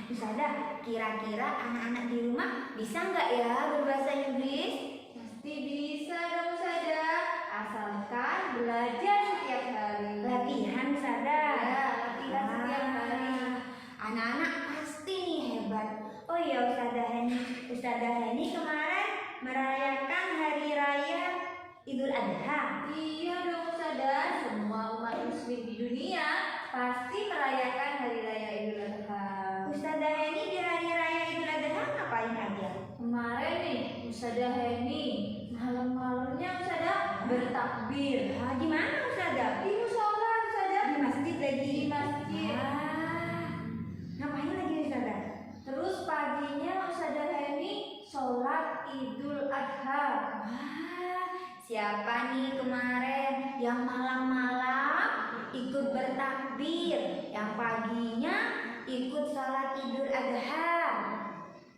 Ustazah, kira-kira anak-anak di rumah bisa nggak ya berbahasa Inggris? Pasti bisa dong Ustazah, asalkan belajar setiap hari. Latihan, Ustazah. Ya, latihan setiap hari. Anak-anak pasti nih hebat. Oh iya Ustazah Heni kemarin merayakan Hari Raya Idul Adha. Iya dong Ustazah, semua umat muslim di dunia pasti merayakan Hari Raya Idul Adha. Ustazah Heni di Hari Raya Idul Adha ngapain aja? Kemarin nih Ustazah Heni malam-malamnya Ustazah bertakbir. Di mana Ustazah? Di musola Ustazah. Di masjid lagi. Di masjid. Ngapain lagi Ustazah? Terus paginya Ustazah Heni sholat Idul Adha. Siapa nih kemarin yang malam-malam ikut bertakbir, yang paginya ikut sholat Idul Adha?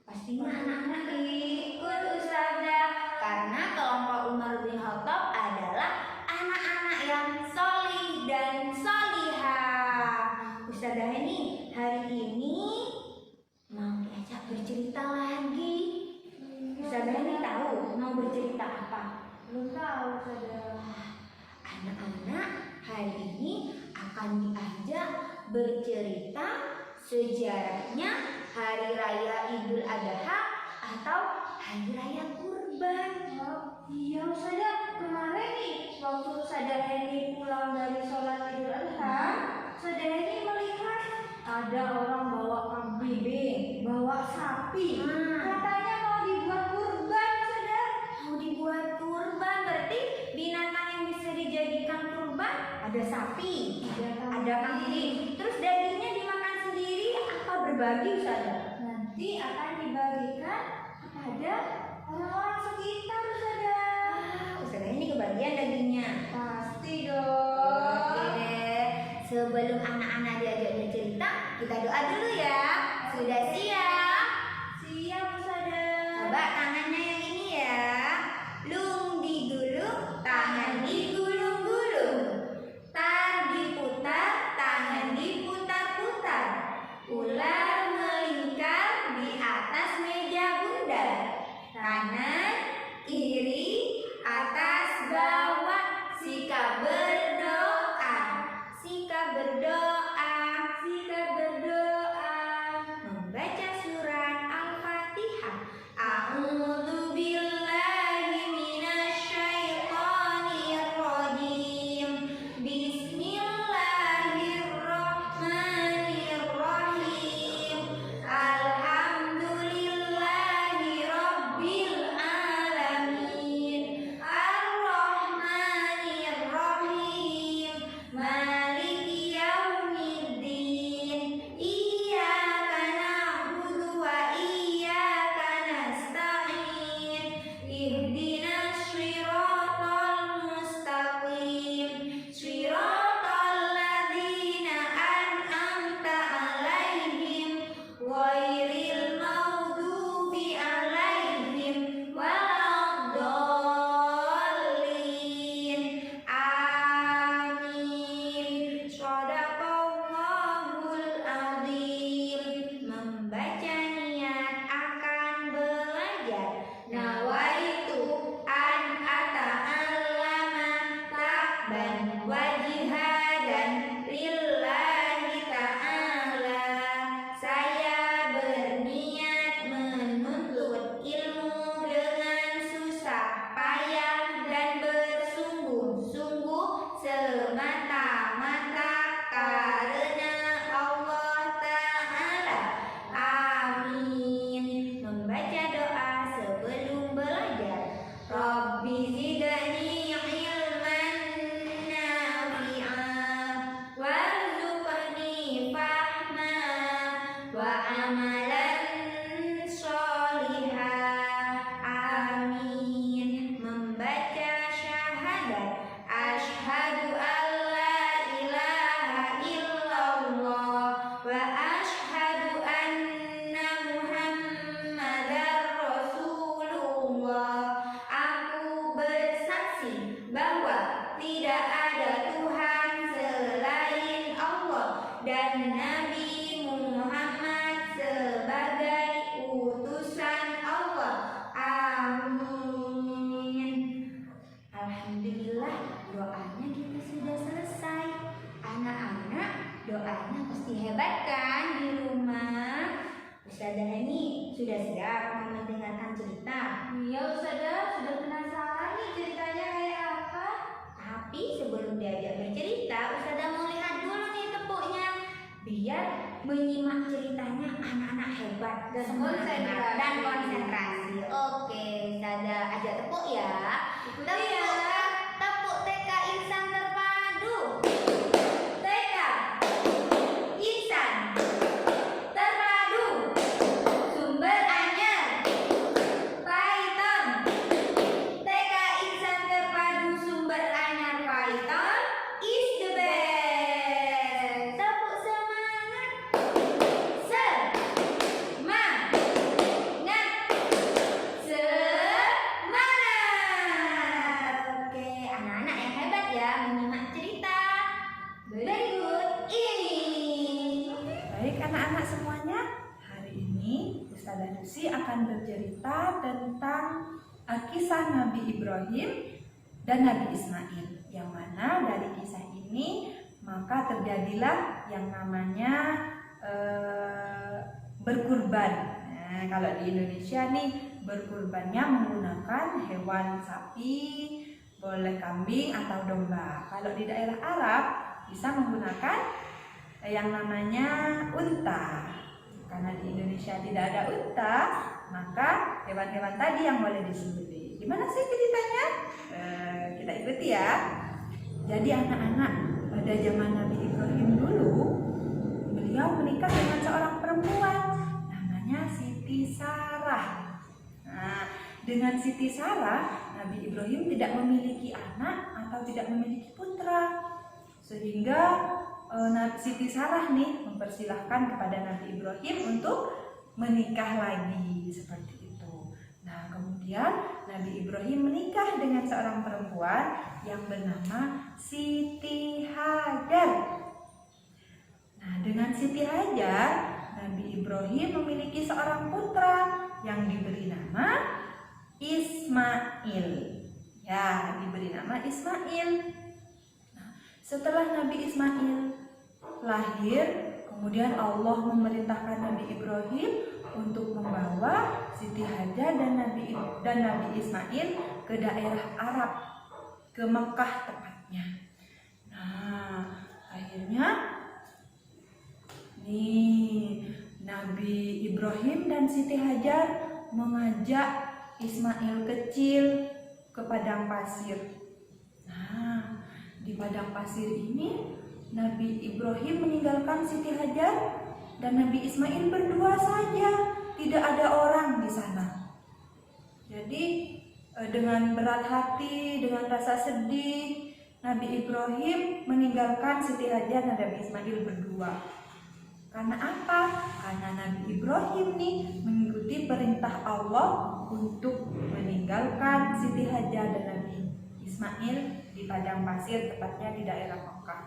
Pastinya anak-anak ikut Ustazah, karena kelompok Umar bin Khattab adalah anak-anak yang solih dan solihah. Ustazah ini hari ini mau diajak bercerita lagi. Ustazah ini tahu mau bercerita apa? Belum tahu Ustazah. Anak-anak hari ini akan diajak bercerita sejarahnya Hari Raya Idul Adha atau Hari Raya Kurban. Oh, iya Ustazah, kemarin nih waktu Ustazah Heni pulang dari sholat Idul Adha, Ustazah Heni melihat ada orang bawa kambing, bawa sapi. Katanya mau dibuat kurban Ustazah. Mau dibuat kurban, berarti binatang yang bisa dijadikan kurban ada sapi, ada kambing. Terus dagingnya dimakan sendiri apa berbagi Ustazah? Nanti akan dibagikan kepada orang-orang sekitar Ustazah. Ustazah ini kebagian dagingnya. Pasti dong. Oke deh. Sebelum anak-anak diajak bercerita, kita doa dulu ya. Sudah siap? Siap Ustazah. Coba tangannya yang ini ya. Lung digulung, tangan digulung-gulung. Tar diputar, tangan diputar-putar. Ular melingkar di atas meja bundar. Kanan, kiri, atas, bawah. Sikap berdoa, sikap berdoa, sikap berdoa. Membaca surat Al-Fatihah. A'udzu billahi minasyaitonir rajim. Bismillahirrahmanirrahim. Alhamdulillahi rabbil alamin. Ar-Rahmanir-Rahim. Maliki yaumiddin. Iyyaka na'budu wa iyyaka nasta'in. Ihdinas shiratal mustaqim. Shiratal ladzina an'amta 'alaihim ghairil maghdubi 'alaihim waladdallin. Amin. Shadaqallahul azim. Membaca niat akan belajar. Nawaitu an ata'allama ta'ban wa jihadan lillahi ta'ala. Saya berniat menuntut ilmu dengan susah payah dan bersungguh-sungguh semata-mata karena Allah Ta'ala. Amin. Membaca doa sebelum belajar. Rabbi zidni ilman nafi'an warzuqni fahma wa amalan sholihah. Amin. Membaca syahadat. Asyhadu an la ilaha illallah wa asyhadu anna Muhammadar Rasulullah. Aku bersaksi bahwa tidak ada Tuhan selain Allah dan Nabi Muhammad Sudah siap mau mendengarkan cerita? Iya Ustazah, sudah penasaran nih ceritanya kayak apa? Tapi sebelum diajak bercerita, Ustazah mau lihat dulu nih tepuknya. Biar menyimak ceritanya anak-anak hebat Dan semangat, konsentrasi. dan konsentrasi. Oke, Ustazah ajak tepuk ya. Ikuti ya. Tepuk TK Insan Terpadu. TK Insan Terpadu Sumber Anyar Python. TK Insan Terpadu Sumber Anyar Python is the best. Tepuk semangat. Semangat. Semangat. Oke, anak-anak yang hebat ya menyimak cerita berikut ini. Baik anak-anak semuanya, hari ini Ustazah Nusi akan bercerita tentang kisah Nabi Ibrahim dan Nabi Ismail. Yang mana dari kisah ini maka terjadilah yang namanya berkurban. Nah, kalau di Indonesia nih berkurbannya menggunakan hewan sapi, boleh kambing atau domba. Kalau di daerah Arab bisa menggunakan yang namanya unta. Karena di Indonesia tidak ada unta, maka hewan-hewan tadi yang boleh disembelih. Gimana sih ceritanya? Kita ikuti ya. Jadi anak-anak, pada zaman Nabi Ibrahim dulu, beliau menikah dengan seorang perempuan namanya Siti Sarah. Nah, dengan Siti Sarah, Nabi Ibrahim tidak memiliki anak atau tidak memiliki putra, sehingga Siti Sarah nih mempersilahkan kepada Nabi Ibrahim untuk menikah lagi seperti itu. Nah, kemudian Nabi Ibrahim menikah dengan seorang perempuan yang bernama Siti Hajar. Nah, dengan Siti Hajar, Nabi Ibrahim memiliki seorang putra yang diberi nama Ismail. Ya, diberi nama Ismail. Setelah Nabi Ismail lahir, kemudian Allah memerintahkan Nabi Ibrahim untuk membawa Siti Hajar dan Nabi Ismail ke daerah Arab, ke Mekah tepatnya. Nah, akhirnya nih Nabi Ibrahim dan Siti Hajar mengajak Ismail kecil ke padang pasir. Nah, di padang pasir ini Nabi Ibrahim meninggalkan Siti Hajar dan Nabi Ismail berdua saja, tidak ada orang di sana. Jadi dengan berat hati, dengan rasa sedih, Nabi Ibrahim meninggalkan Siti Hajar dan Nabi Ismail berdua. Karena apa? Karena Nabi Ibrahim nih mengikuti perintah Allah untuk meninggalkan Siti Hajar dan Nabi Ismail di padang pasir, tepatnya di daerah Mekah.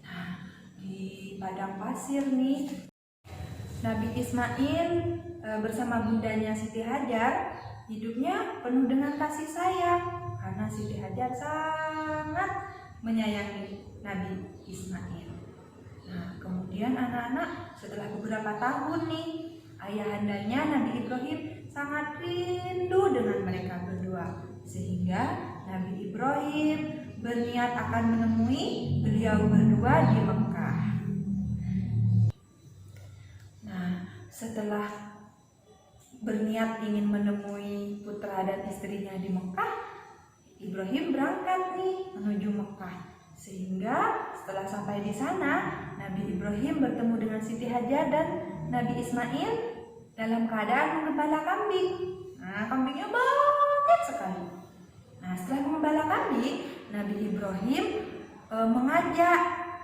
Nah, di padang pasir nih Nabi Ismail bersama bundanya Siti Hajar hidupnya penuh dengan kasih sayang karena Siti Hajar sangat menyayangi Nabi Ismail. Nah, kemudian anak-anak setelah beberapa tahun nih ayahandanya Nabi Ibrahim sangat rindu dengan mereka berdua, sehingga Nabi Ibrahim berniat akan menemui beliau berdua di Mekah. Nah, setelah berniat ingin menemui putra dan istrinya di Mekah, Ibrahim berangkat nih menuju Mekah. Sehingga setelah sampai di sana, Nabi Ibrahim bertemu dengan Siti Hajar dan Nabi Ismail dalam keadaan menggembala kambing. Nah, kambingnya banyak sekali. Nah, setelah mengembala kambing, Nabi Ibrahim mengajak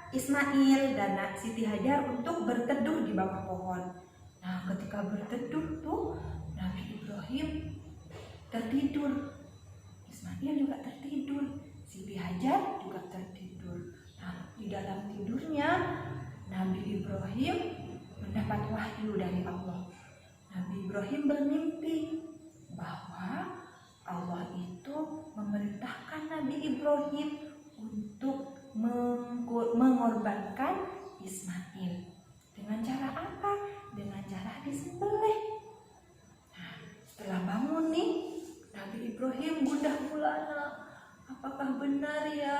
Ismail dan Siti Hajar untuk berteduh di bawah pohon. Nah, ketika berteduh tuh Nabi Ibrahim tertidur, Ismail juga tertidur, Siti Hajar juga tertidur. Nah, di dalam tidurnya Nabi Ibrahim mendapat wahyu dari Allah. Nabi Ibrahim bermimpi bahwa Allah itu memerintahkan Nabi Ibrahim untuk mengorbankan Ismail. Dengan cara apa? Dengan cara disembelih. Ibrahim gundah gulana. Apakah benar ya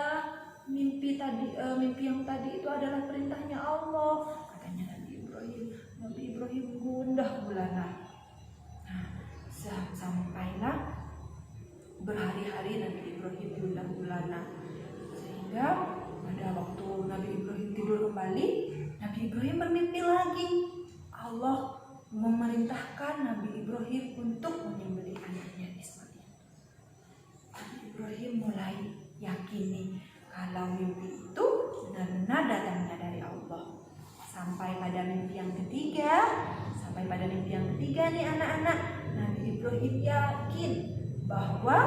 mimpi yang tadi itu adalah perintahnya Allah? Katanya Nabi Ibrahim gundah gulana. Nah, sampailah berhari-hari Nabi Ibrahim gundah gulana, sehingga pada waktu Nabi Ibrahim tidur kembali, Nabi Ibrahim bermimpi lagi. Allah memerintahkan Nabi Ibrahim untuk menyembelih anaknya Ismail. Nabi Ibrahim mulai yakini kalau mimpi itu benar-benar datangnya dari Allah. Sampai pada mimpi yang ketiga nih anak-anak, Nabi Ibrahim yakin bahwa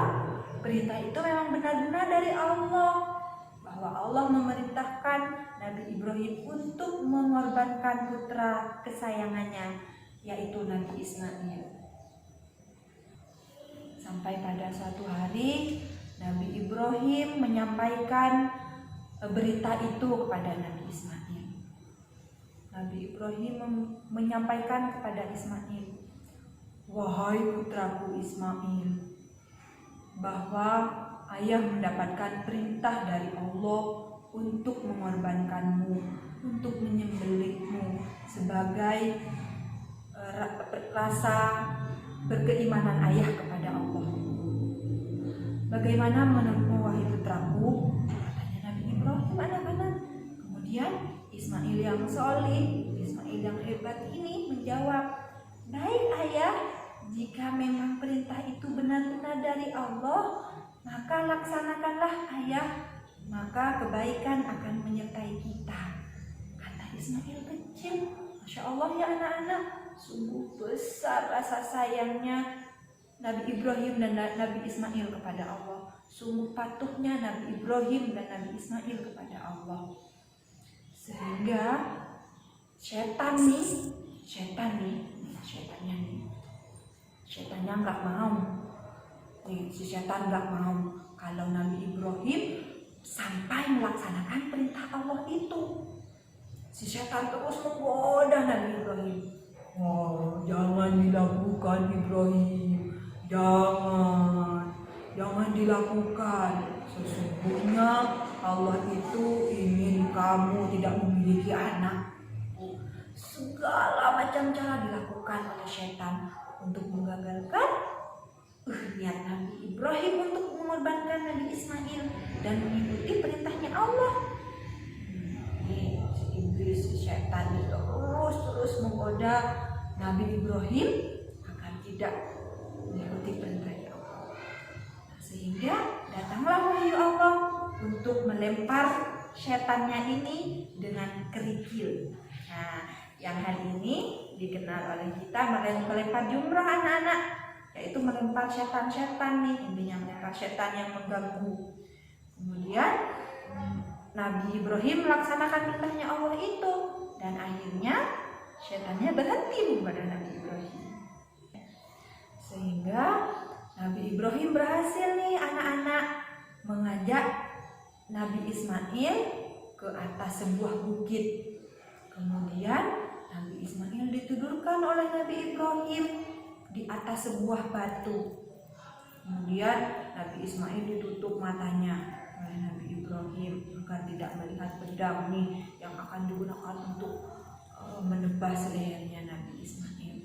perintah itu memang benar-benar dari Allah, bahwa Allah memerintahkan Nabi Ibrahim untuk mengorbankan putra kesayangannya, yaitu Nabi Ismail. Sampai pada suatu hari Nabi Ibrahim menyampaikan berita itu kepada Nabi Ismail. Nabi Ibrahim menyampaikan kepada Ismail, "Wahai putraku Ismail, bahwa ayah mendapatkan perintah dari Allah untuk mengorbankanmu, untuk menyembelihmu sebagai rasa berkeimanan ayah kepada Allah. Bagaimana menurutmu wahai putraku?" Katanya Nabi Ibrahim anak-anak. Kemudian Ismail yang solih, Ismail yang hebat ini menjawab, "Baik ayah, jika memang perintah itu benar-benar dari Allah, maka laksanakanlah ayah, maka kebaikan akan menyertai kita." Kata Ismail kecil. Masya Allah ya anak-anak, sungguh besar rasa sayangnya Nabi Ibrahim dan Nabi Ismail kepada Allah. Sungguh patuhnya Nabi Ibrahim dan Nabi Ismail kepada Allah. Sehingga setannya nggak mau. Si setan nggak mau kalau Nabi Ibrahim sampai melaksanakan perintah Allah itu. Si setan terus menggoda Nabi Ibrahim. "Oh, jangan dilakukan Ibrahim, jangan dilakukan. Sesungguhnya Allah itu ingin kamu tidak memiliki anak." Segala macam cara dilakukan oleh setan untuk menggagalkan niat Nabi Ibrahim untuk mengorbankan Nabi Ismail dan mengikuti perintahnya Allah. Si iblis, si setan itu terus menggoda Nabi Ibrahim agar tidak mengikuti perintahnya Allah. Sehingga datanglah wahyu Allah untuk melempar setannya ini dengan kerikil. Nah, yang hari ini dikenal oleh kita melempar jumrah anak-anak, yaitu melempar setan-setan nih, intinya melempar setan yang mengganggu. Kemudian Nabi Ibrahim melaksanakan perintahnya Allah itu, dan akhirnya setannya berhenti kepada Nabi Ibrahim. Sehingga Nabi Ibrahim berhasil nih anak-anak mengajak Nabi Ismail ke atas sebuah bukit. Kemudian Nabi Ismail ditidurkan oleh Nabi Ibrahim di atas sebuah batu. Kemudian Nabi Ismail ditutup matanya oleh Nabi Ibrahim agar tidak melihat pedang nih yang akan digunakan untuk menebas lehernya Nabi Ismail.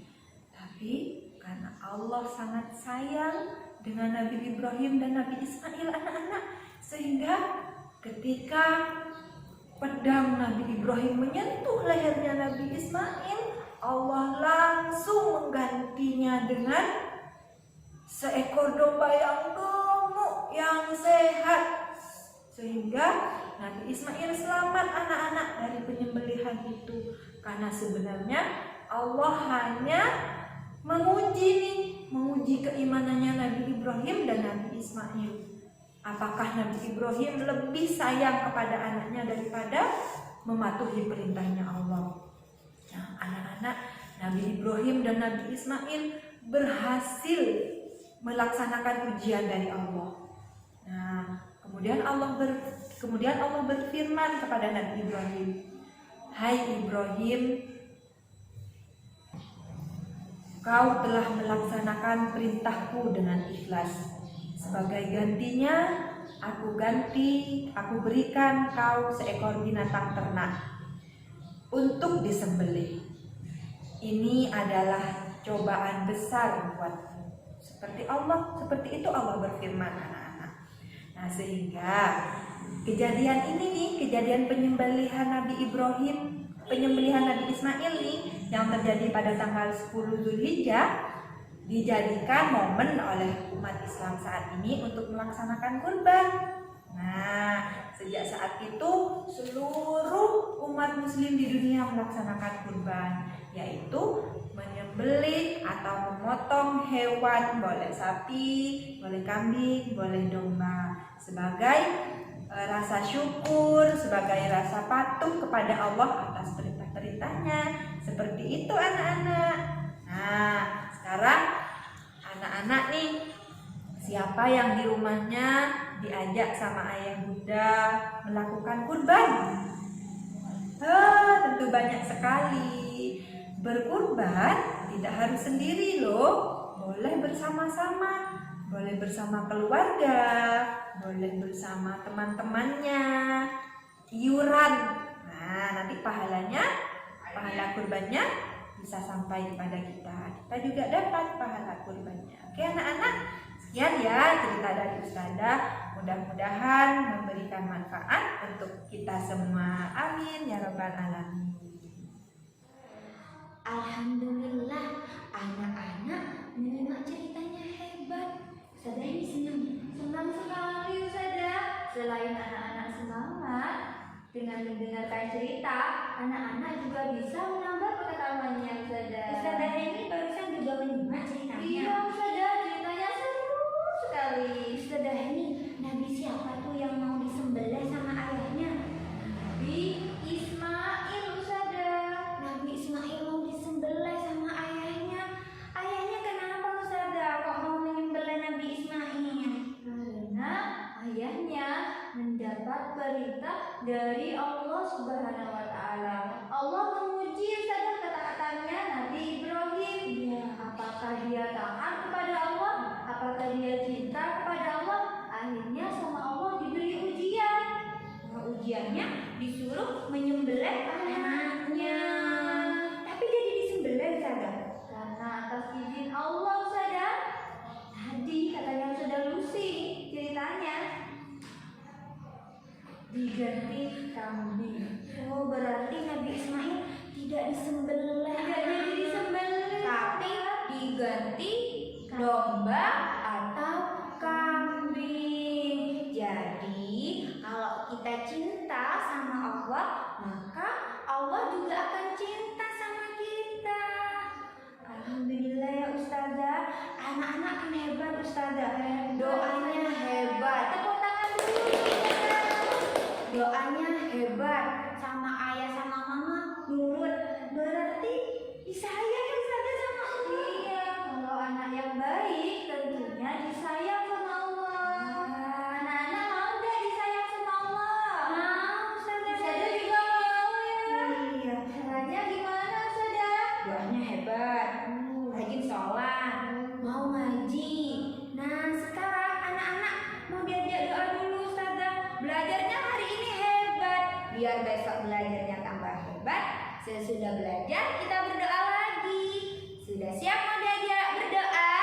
Tapi karena Allah sangat sayang dengan Nabi Ibrahim dan Nabi Ismail anak-anak, sehingga ketika pedang Nabi Ibrahim menyentuh lehernya Nabi Ismail, Allah langsung menggantinya dengan seekor domba yang gemuk, yang sehat, sehingga Nabi Ismail selamat anak-anak dari penyembelihan itu. Karena sebenarnya Allah hanya menguji keimanannya Nabi Ibrahim dan Nabi Ismail. Apakah Nabi Ibrahim lebih sayang kepada anaknya daripada mematuhi perintahnya Allah? Nah, anak-anak, Nabi Ibrahim dan Nabi Ismail berhasil melaksanakan ujian dari Allah. Nah, kemudian Allah berfirman kepada Nabi Ibrahim, "Hai Ibrahim, kau telah melaksanakan perintahku dengan ikhlas. Sebagai gantinya, aku berikan kau seekor binatang ternak untuk disembelih. Ini adalah cobaan besar buatmu. Seperti itu Allah berfirman, anak-anak. Nah, sehingga kejadian ini nih, kejadian penyembelihan Nabi Ibrahim, penyembelihan Nabi Ismail nih yang terjadi pada tanggal 10 Zulhijjah dijadikan momen oleh umat Islam saat ini untuk melaksanakan kurban. Nah, sejak saat itu seluruh umat muslim di dunia melaksanakan kurban, yaitu menyembelih atau memotong hewan, boleh sapi, boleh kambing, boleh domba, sebagai rasa syukur, sebagai rasa patuh kepada Allah atas perintah-perintahnya. Seperti itu anak-anak. Nah, sekarang anak-anak nih, siapa yang di rumahnya diajak sama ayah bunda melakukan kurban? Tentu banyak sekali. Berkurban tidak harus sendiri loh, boleh bersama-sama, boleh bersama keluarga, boleh bersama teman-temannya, iuran. Nah, nanti pahala kurbannya bisa sampai kepada kita. Kita juga dapat pahala kurbannya. Oke anak-anak, sekian ya cerita dari Ustazah. Mudah-mudahan memberikan manfaat untuk kita semua. Amin ya rabbal alamin. Alhamdulillah, anak-anak menyimak ceritanya hebat. Ustazah ini senang sekali Ustazah. Selain anak-anak semangat dengan mendengarkan cerita, anak-anak juga bisa menambah pengetahuannya Ustazah. Ustazah ini barusan juga menyimak ceritanya. Iya Ustazah, ceritanya seru sekali. Ustazah ini Nabi siapa tuh yang mau disembelih sama ayahnya? Nabi Ismail Ustazah. Nabi Ismail mau disembelih sama ayahnya. Ayahnya kenapa Ustazah kok mau menyembelih Nabi Ismail? Karena ayahnya mendapat perintah dari Allah Subhanahu wa taala. Allah menguji Ustazah ketaatannya Nabi Ibrahim. Iya. Apakah dia taat kepada Allah? Apakah dia cinta kepada Allah? Akhirnya sama Allah diberi ujian. Nah, ujiannya disuruh menyembelih anaknya. Tapi jadi disembelih Ustazah. Karena atas izin Allah Ustazah. Tadi katanya Ustazah Lucy ceritanya diganti kambing. Oh, berarti Nabi Ismail tidak disembelih. Tidak jadi disembelih, Tapi diganti domba atau kambing. Jadi, kalau kita cinta sama Allah, maka Allah juga akan cinta sama kita. Alhamdulillah ya Ustazah. Anak-anak kan hebat Ustazah. Doanya hebat. Tepuk tangan dulu Ustazah. Doanya hebat, sama ayah sama mama nurut. Berarti disayang ya Ustazah sama Allah. Iya, kalau anak yang baik tentunya disayang sama Allah. Anak-anak mau nggak disayang sama Allah? Mau Ustazah. Ustazah juga mau ya. Iya. Caranya gimana Ustazah? Doanya hebat, rajin sholat, mau ngaji. Nah sekarang anak-anak mau diajak doa dulu Ustazah. Belajarnya hari ini hebat, biar besok belajarnya tambah hebat. Sesudah belajar kita berdoa lagi. Sudah siap mau diajak berdoa?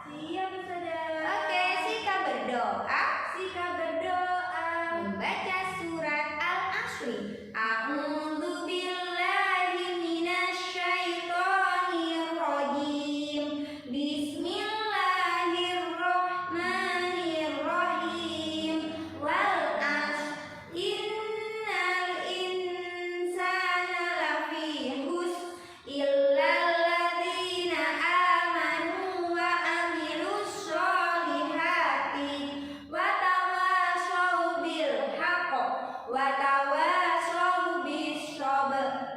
Siap Ustazah. Oke, Sika berdoa. Sika berdoa. Membaca surat Al-Asri. A'udzu billahi minasyaitonir rajim. Bismillahirrahmanirrahim. Wal 'ashr innal insana lafi khusr illal ladzina amanu wa 'amilus sholihati wa tawashaw bil haqq wa tawashaw bis sabr.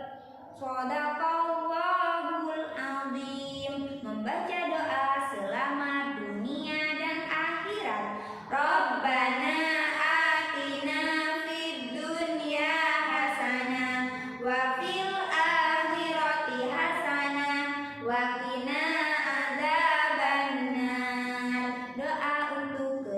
Shadaqallahul azim. Membaca doa selamat dunia dan akhirat. Rabbana atina fid dunya hasanah wa fil akhirati hasanah wa qina adzabannar. Doa untuk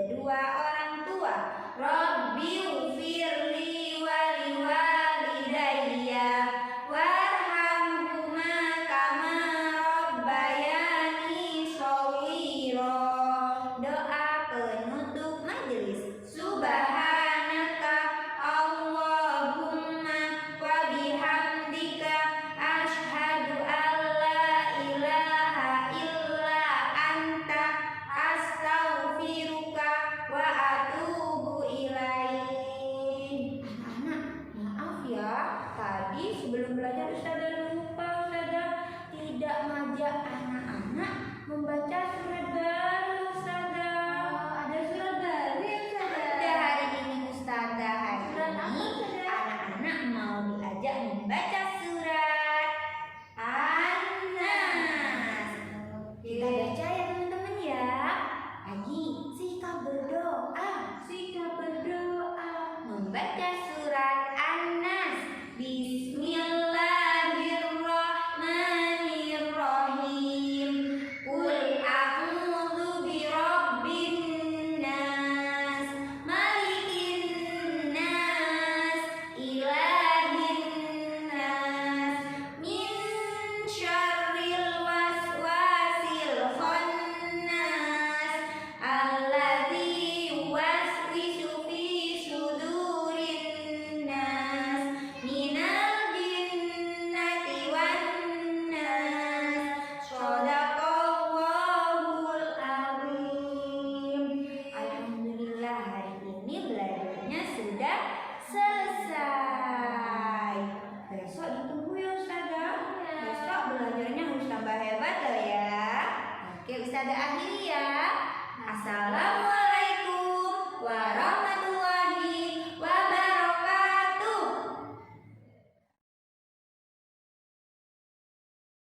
Ustazah akhiri ya. Assalamualaikum.